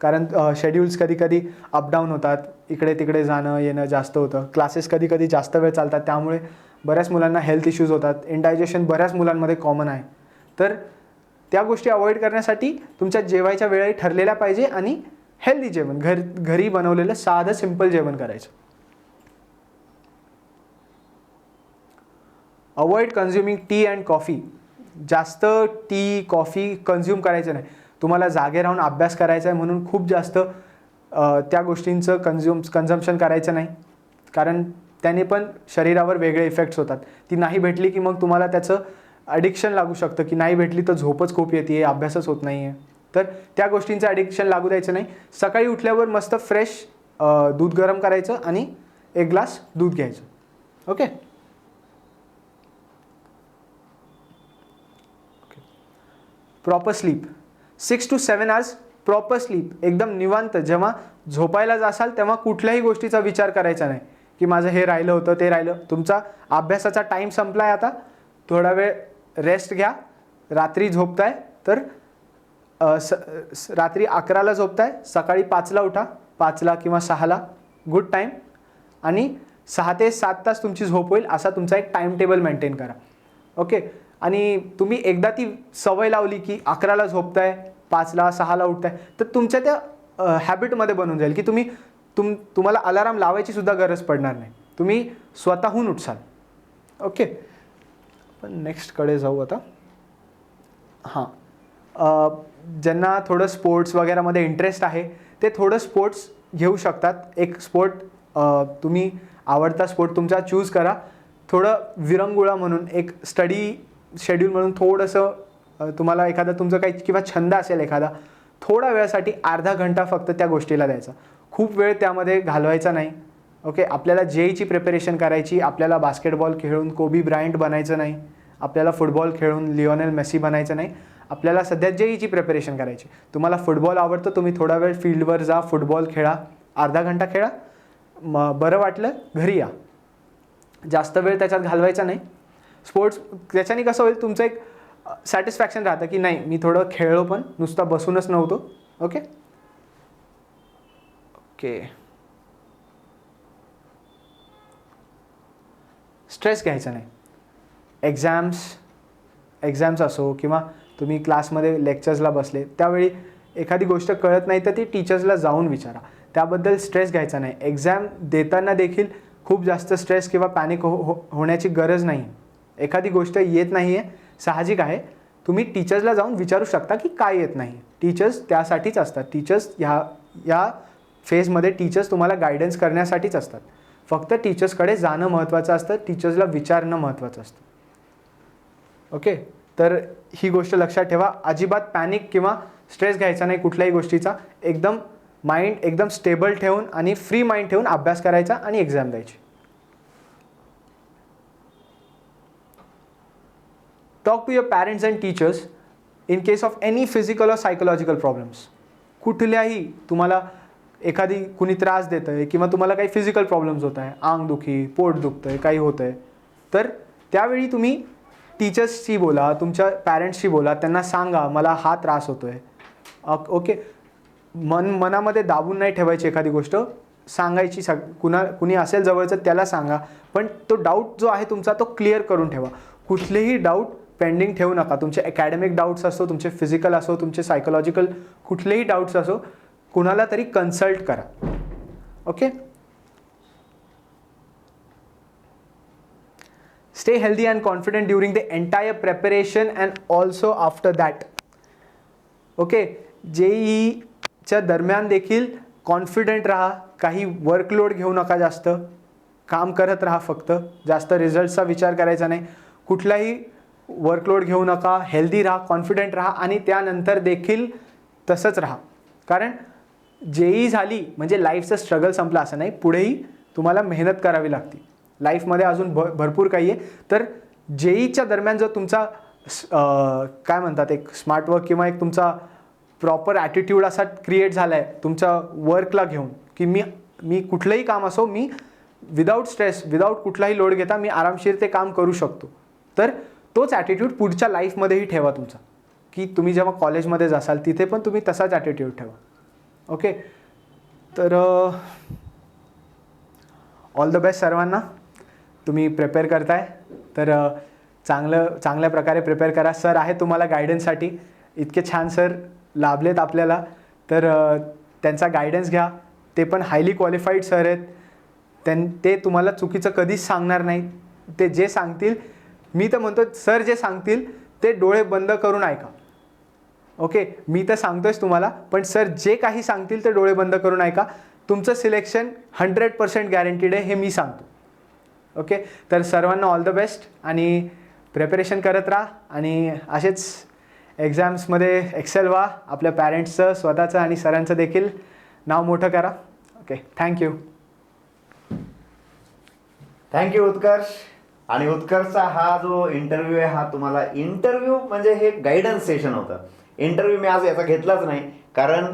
कारण शेड्यूल्स कधी कधी अपडाऊन होतात, इकडे तिकडे जाणं येणं जास्त होतं, क्लासेस कधी कधी जास्त वेळ चालतात, त्यामुळे बऱ्याच मुलांना हेल्थ इश्यूज होतात. इनडायजेशन बऱ्याच मुलांमध्ये कॉमन आहे. तर त्या गोष्टी अवॉइड करण्यासाठी तुमच्या जेवायच्या वेळाही ठरलेल्या पाहिजे आणि हेल्दी जेवण, घरी बनवलेलं साधं सिंपल जेवण करायचं. Avoid consuming T and coffee. जास्त टी कॉफी कन्झ्युम करायचं नाही. तुम्हाला जागे राहून अभ्यास करायचा आहे म्हणून खूप जास्त त्या गोष्टींचं कन्झम्पशन करायचं नाही, कारण त्याने पण शरीरावर वेगळे इफेक्ट्स होतात. ती नाही भेटली की मग तुम्हाला त्याचं ॲडिक्शन लागू शकतं, की नाही भेटली तर झोपच खूप येते, अभ्यासच होत नाही आहे. तर त्या गोष्टींचं ॲडिक्शन लागू द्यायचं नाही. सकाळी उठल्यावर मस्त फ्रेश दूध गरम करायचं आणि एक ग्लास दूध घ्यायचं. Okay, proper sleep, 6 to 7 hours proper sleep, एकदम निवांत. जेव्हा झोपायला जासाल तेव्हा कुठल्याही गोष्टीचा विचार करायचा नाही की माझं हे राहिलं होतं ते राहिलं. तुमचा अभ्यासाचा टाईम संपला आहे, आता थोडा वेळ रेस्ट घ्या. रात्री झोपताय तर रात्री 11ला झोपताय, सकाळी 5ला उठा, 5ला किंवा 6ला, गुड टाईम. आणि 6 ते 7 तास तुमची झोप होईल असा तुमचा एक टाईम टेबल मेंटेन करा. ओके, आणि तुम्ही एकदा ती सवय लावली की 11ला झोपताय, 5ला 6ला उठताय, तर तुमच्या त्या हॅबिटमध्ये बनून जाईल की तुम्हाला अलाराम लावायची सुद्धा गरज पडणार नाही, तुम्ही स्वतःहून उठसाल. ओके, पण नेक्स्टकडे जाऊ आता. हां, ज्यांना थोडं स्पोर्ट्स वगैरेमध्ये इंटरेस्ट आहे ते थोडं स्पोर्ट्स घेऊ शकतात. एक स्पोर्ट तुम्ही आवडता स्पोर्ट तुमचा चूज करा. थोडं विरंगुळा म्हणून एक स्टडी शेड्यूल म्हणून थोडंसं तुम्हाला एखादा तुमचं काही किंवा छंद असेल एखादा, थोडा वेळासाठी अर्धा घंटा फक्त त्या गोष्टीला द्यायचा. खूप वेळ त्यामध्ये घालवायचा नाही. ओके, आपल्याला जेईची प्रिपरेशन करायची, आपल्याला बास्केटबॉल खेळून कोबी ब्रायंट बनायचं नाही, आपल्याला फुटबॉल खेळून लिओनेल मेसी बनायचं नाही. आपल्याला सध्या जेईची प्रिपरेशन करायची. तुम्हाला फुटबॉल आवडतं, तुम्ही थोडा वेळ फील्डवर जा, फुटबॉल खेळा, अर्धा घंटा खेळा, बरं वाटलं घरी या. जास्त वेळ त्याच्यात घालवायचा नाही. स्पोर्ट्स त्याच्याने कसं होईल, तुमचं एक सॅटिस्फॅक्शन राहतं की नाही मी थोडं खेळलो पण नुसता बसूनच नव्हतो. ओके ओके, स्ट्रेस घ्यायचा नाही. एक्झाम्स असो किंवा तुम्ही क्लासमध्ये लेक्चर्सला बसले त्यावेळी एखादी गोष्ट कळत नाही तर ती टीचर्सला जाऊन विचारा, त्याबद्दल स्ट्रेस घ्यायचा नाही. एक्झाम देताना देखील खूप जास्त स्ट्रेस किंवा पॅनिक होण्याची गरज नाही. एखादी गोष्ट येत नाही आहे, साहजिक आहे, तुम्ही टीचर्सला जाऊन विचारू शकता की काय येत नाही. टीचर्स त्यासाठीच असतात. टीचर्स या फेजमध्ये टीचर्स तुम्हाला गायडन्स करण्यासाठीच असतात. फक्त टीचर्सकडे जाणं महत्त्वाचं असतं, टीचर्सला विचारणं महत्त्वाचं असतं. ओके, तर ही गोष्ट लक्षात ठेवा. अजिबात पॅनिक किंवा स्ट्रेस घ्यायचा नाही कुठल्याही गोष्टीचा. एकदम माइंड एकदम स्टेबल ठेवून आणि फ्री माइंड ठेवून अभ्यास करायचा आणि एक्झाम द्यायची. Talk to your parents and teachers in case of any physical or psychological problems. कुठल्याही तुम्हाला एखादी कुणी त्रास देतं आहे किंवा तुम्हाला काही फिजिकल प्रॉब्लेम्स होत आहे, अंगदुखी, पोट दुखतं आहे, काही होतं आहे, तर त्यावेळी तुम्ही टीचर्सशी बोला, तुमच्या पॅरेंट्सशी बोला, त्यांना सांगा मला हा त्रास होतोय. ओके, मनामध्ये दाबून नाही ठेवायची एखादी गोष्ट, सांगायची. कुणी असेल जवळचं त्याला सांगा, पण तो डाऊट जो आहे तुमचा तो क्लिअर करून ठेवा. कुठलेही डाऊट पेंडिंग ठेवू नका. तुमचे अकॅडमिक डाऊट्स असो, तुमचे फिजिकल असो, तुमचे सायकोलॉजिकल कुठलेही डाऊट्स असो, कुणाला तरी कन्सल्ट करा. Okay, stay healthy and confident during the entire preparation and also after that. Okay, JEEच्या दरम्यान देखील कॉन्फिडंट राहा. काही वर्कलोड घेऊ नका, जास्त काम करत राहा, फक्त जास्त रिझल्टचा विचार करायचा नाही. कुठलाही वर्कलोड घेऊ नका, हेल्दी राहा, कॉन्फिडंट राहा आणि त्यानंतर देखील तसंच राहा. कारण JEE झाली म्हणजे लाईफचं स्ट्रगल संपलं असं नाही, पुढेही तुम्हाला मेहनत करावी लागते. लाईफमध्ये अजून भरपूर काही आहे. तर JEEच्या दरम्यान जो तुमचा काय म्हणतात एक स्मार्ट वर्क किंवा एक तुमचा प्रॉपर ॲटिट्यूड असा क्रिएट झाला आहे तुमच्या वर्कला घेऊन, की मी कुठलंही काम असो, मी विदाऊट स्ट्रेस, विदाऊट कुठलाही लोड घेता मी आरामशीर ते काम करू शकतो. तर तोच ॲटिट्यूड पुढच्या लाईफमध्येही ठेवा तुमचा, की तुम्ही जेव्हा कॉलेजमध्ये जासाल तिथे पण तुम्ही तसाच ॲटिट्यूड ठेवा. ओके, तर ऑल द बेस्ट सर्वांना. तुम्ही प्रिपेअर करताय तर चांगल्या प्रकारे प्रिपेअर करा. सर आहे तुम्हाला गायडन्ससाठी, इतके छान सर लाभलेत आपल्याला, तर त्यांचा गायडन्स घ्या. ते पण हायली क्वालिफाईड सर आहेत. ते तुम्हाला चुकीचं कधीच सांगणार नाही. ते जे सांगतील, मी तर म्हणतो सर जे सांगतील ते डोळे बंद करून ऐका. ओके, मी तर सांगतोयच तुम्हाला, पण सर जे काही सांगतील ते डोळे बंद करून ऐका. तुमचं सिलेक्शन 100% गॅरंटीड आहे, हे मी सांगतो. ओके, तर सर्वांना ऑल द बेस्ट आणि प्रिपरेशन करत राहा आणि असेच एक्झाम्समध्ये एक्सेल व्हा. आपल्या पॅरेंट्सचं, स्वतःचं आणि सरांचं देखील नाव मोठं करा. Okay, thank you. थँक्यू उत्कर्ष. आणि उत्कर्षचा हा जो इंटरव्ह्यू आहे, हा तुम्हाला इंटरव्ह्यू म्हणजे हे गायडन्स सेशन होतं. इंटरव्ह्यू मी आज याचा घेतलाच नाही, कारण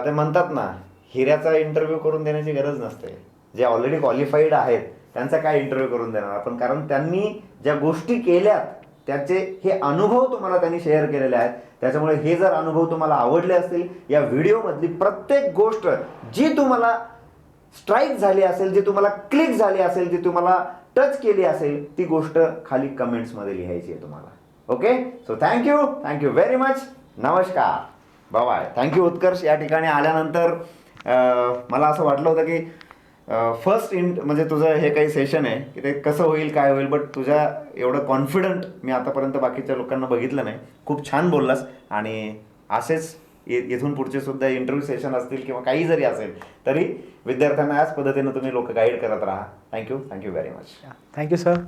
ते म्हणतात ना, हिऱ्याचा इंटरव्ह्यू करून देण्याची गरज नसते. जे ऑलरेडी क्वालिफाईड आहेत त्यांचा काय इंटरव्ह्यू करून देणार आपण, कारण त्यांनी ज्या गोष्टी केल्यात त्याचे हे अनुभव तुम्हाला त्यांनी शेअर केलेले आहेत. त्याच्यामुळे हे जर अनुभव तुम्हाला आवडले असतील, या व्हिडिओमधली प्रत्येक गोष्ट जी तुम्हाला स्ट्राईक झाली असेल, जी तुम्हाला क्लिक झाली असेल, जी तुम्हाला टच केली असेल, ती गोष्ट खाली कमेंट्समध्ये लिहायची आहे तुम्हाला. Okay, so thank you very much. नमस्कार, बाय बाय. थँक्यू उत्कर्ष. या ठिकाणी आल्यानंतर मला असं वाटलं होतं की फर्स्ट म्हणजे तुझं हे काही सेशन आहे की ते कसं होईल, काय होईल, बट तुझ्या एवढं कॉन्फिडंट मी आतापर्यंत बाकीच्या लोकांना बघितलं नाही. खूप छान बोललास आणि असेच इथून पुढचे सुद्धा इंटरव्ह्यू सेशन असतील किंवा काही जरी असेल तरी विद्यार्थ्यांना याच पद्धतीनं तुम्ही लोक गाईड करत राहा. Thank you very much. Thank you sir.